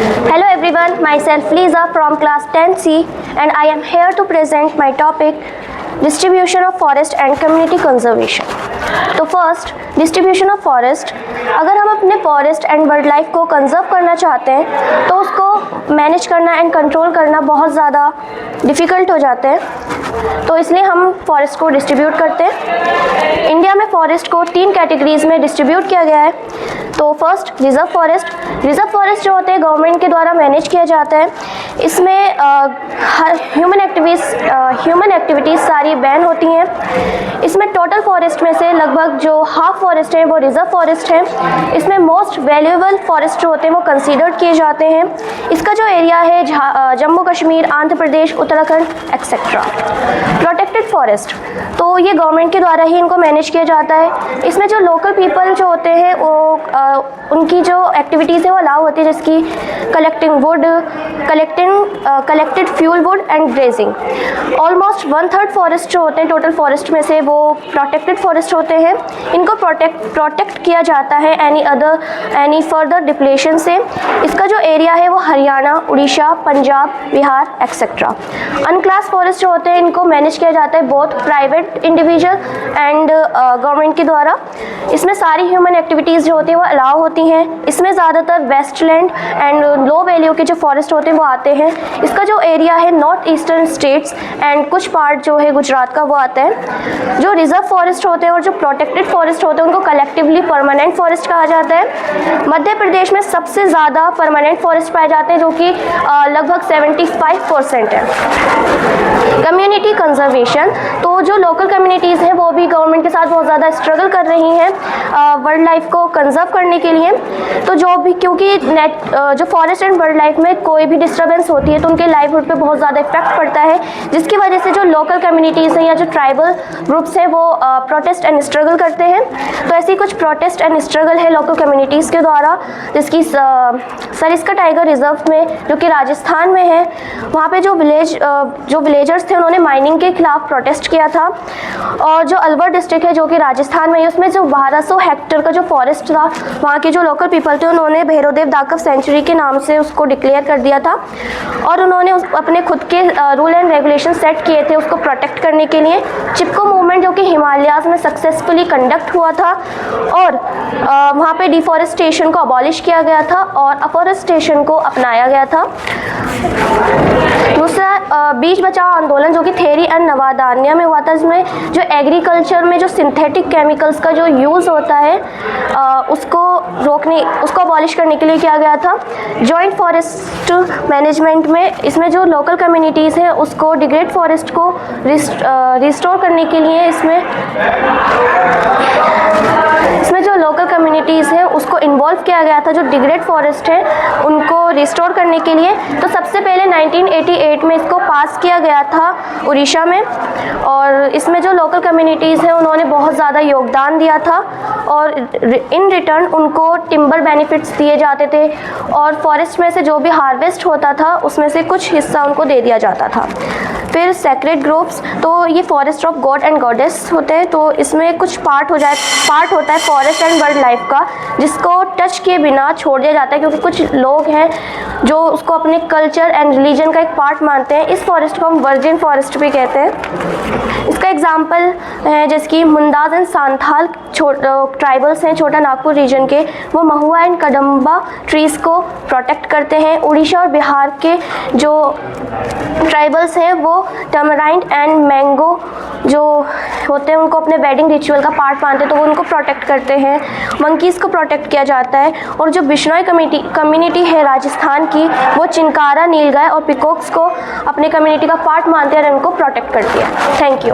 Hello everyone, myself Liza from class 10C and I am here to present my topic distribution of forest and community conservation. तो first distribution of forest, अगर हम अपने forest and wild life को conserve करना चाहते हैं तो उसको मैनेज करना एंड कंट्रोल करना बहुत ज़्यादा डिफ़िकल्ट हो जाते हैं, तो इसलिए हम फॉरेस्ट को डिस्ट्रीब्यूट करते हैं। इंडिया में फॉरेस्ट को 3 कैटेगरीज में डिस्ट्रीब्यूट किया गया है। तो फर्स्ट रिजर्व फॉरेस्ट जो होते हैं गवर्नमेंट के द्वारा मैनेज किया जाता है। इसमें ह्यूमन एक्टिविटीज़ सारी बैन होती हैं। इसमें टोटल फॉरेस्ट में से लगभग जो हाफ फॉरेस्ट है वो रिजर्व फॉरेस्ट है। इसमें मोस्ट वैल्यूएबल फॉरेस्ट जो होते हैं वो कंसीडर्ड किए जाते हैं। इसका जो एरिया है Jammu Kashmir, Andhra Pradesh, Uttarakhand etcetera. Protected forest, तो ये गवर्नमेंट के द्वारा ही इनको मैनेज किया जाता है। इसमें जो लोकल पीपल जो होते हैं वो उनकी जो एक्टिविटीज़ है वो अलाउ होती है, जिसकी collecting would, collected fuel wood and grazing. Almost 1/3 forest जो होते हैं टोटल फॉरेस्ट में से वो प्रोटेक्टेड फॉरेस्ट होते हैं। इनको प्रोटेक्ट किया जाता है एनी फर्दर डिप्लेशन से। इसका जो एरिया है वो हरियाणा, उड़ीसा, पंजाब, बिहार एक्सेट्रा। अनक्लास फॉरेस्ट जो होते हैं इनको मैनेज किया जाता है both private individual and government के द्वारा। इसमें सारी ह्यूमन एक्टिविटीज़ जो होती है वो अलाउ होती हैं। इसमें ज़्यादातर वेस्टलैंड एंड लो वैल्यू के जो फॉरेस्ट होते हैं वो आते हैं। इसका जो एरिया है नॉर्थ ईस्टर्न स्टेट्स एंड कुछ पार्ट जो है गुजरात का वो आता है। जो रिजर्व फॉरेस्ट होते हैं और जो प्रोटेक्टेड फॉरेस्ट होते हैं उनको कलेक्टिवली परमानेंट फॉरेस्ट कहा जाता है। मध्य प्रदेश में सबसे ज़्यादा परमानेंट फॉरेस्ट पाए जाते हैं जो कि लगभग 75% है। कम्युनिटी कंजर्वेशन, तो जो लोकल कम्युनिटीज़ हैं वो भी गवर्नमेंट के साथ बहुत ज़्यादा स्ट्रगल कर रही हैं वर्ल्ड लाइफ को कंजर्व करने के लिए। तो जो भी क्योंकि जो फॉरेस्ट एंड वर्ल्ड लाइफ में कोई भी डिस्टर्बेंस होती है तो उनके लाइवहुड पे बहुत ज़्यादा इफेक्ट पड़ता है, जिसकी वजह से जो लोकल कम्युनिटीज़ हैं या जो ट्राइबल ग्रुप्स हैं वो प्रोटेस्ट एंड स्ट्रगल करते हैं। तो ऐसी कुछ प्रोटेस्ट एंड स्ट्रगल है लोकल कम्युनिटीज़ के द्वारा, जिसकी सरिस्का टाइगर रिजर्व में जो कि राजस्थान में है, वहाँ पे जो विलेजर्स थे उन्होंने माइनिंग के खिलाफ प्रोटेस्ट किया था। और जो अलवर डिस्ट्रिक्ट है जो कि राजस्थान में है, उसमें जो 1200 हेक्टेयर का जो फॉरेस्ट था, वहाँ के जो लोकल पीपल थे उन्होंने भैरवदेव दाकव सेंचुरी के नाम से उसको डिक्लेयर कर दिया था और उन्होंने अपने खुद के रूल एंड रेगुलेशन सेट किए थे उसको प्रोटेक्ट करने के लिए। चिपको मूवमेंट जो कि हिमालयाज़ में सक्सेसफुली कंडक्ट हुआ था और वहाँ पे डिफॉरेस्टेशन को अबॉलिश किया गया था और अफॉरेस्टेशन को अपनाया गया था। दूसरा बीज बचाओ आंदोलन जो कि थेरी एंड नवादान्या में हुआ था, इसमें जो एग्रीकल्चर में जो सिंथेटिक केमिकल्स का जो यूज़ होता है उसको अबॉलिश करने के लिए किया गया था। जॉइंट फॉरेस्ट मैनेजमेंट में इसमें जो लोकल कम्युनिटीज़ हैं उसको डिग्रेड फॉरेस्ट को रिस्टोर करने के लिए इसमें जो लोकल कम्युनिटीज़ हैं उसको इन्वॉल्व किया गया था, जो डिग्रेड फॉरेस्ट है उनको रिस्टोर करने के लिए। तो सबसे पहले 1988 में इसको पास किया गया था उड़ीसा में और इसमें जो लोकल कम्युनिटीज़ हैं उन्होंने बहुत ज़्यादा योगदान दिया था और इन रिटर्न उनको टिम्बर बेनिफिट्स दिए जाते थे और फॉरेस्ट में से जो भी हार्वेस्ट होता था उसमें से कुछ हिस्सा उनको दे दिया जाता था। फिर सेक्रेड ग्रुप्स, तो ये forest of God and goddess होते हैं, तो इसमें कुछ पार्ट होता है फॉरेस्ट एंड वर्ल्ड लाइफ का, जिसको टच किए बिना छोड़ दिया जाता है क्योंकि कुछ लोग हैं जो उसको अपने कल्चर एंड रिलीजन का एक पार्ट मानते हैं। इस फॉरेस्ट को हम वर्जिन फॉरेस्ट भी कहते हैं। इसका एग्जाम्पल है जैसे कि मुंदाज एंड सांथाल ट्राइबल्स हैं छोटा नागपुर रीजन के, वो महुआ एंड कदम्बा ट्रीज़ को प्रोटेक्ट करते हैं। उड़ीसा और बिहार के जो ट्राइबल्स हैं वो टमराइंड एंड मैंगो जो होते हैं उनको अपने वेडिंग रिचुअल का पार्ट मानते हैं, तो वो उनको प्रोटेक्ट करते हैं। मंकीज़ को प्रोटेक्ट किया जाता है और जो बिश्नोई कम्युनिटी है राजस्थान की, वो चिंकारा, नीलगाय और पिकॉक्स को अपने कम्युनिटी का पार्ट मानते हैं और उनको प्रोटेक्ट करती है। Thank you.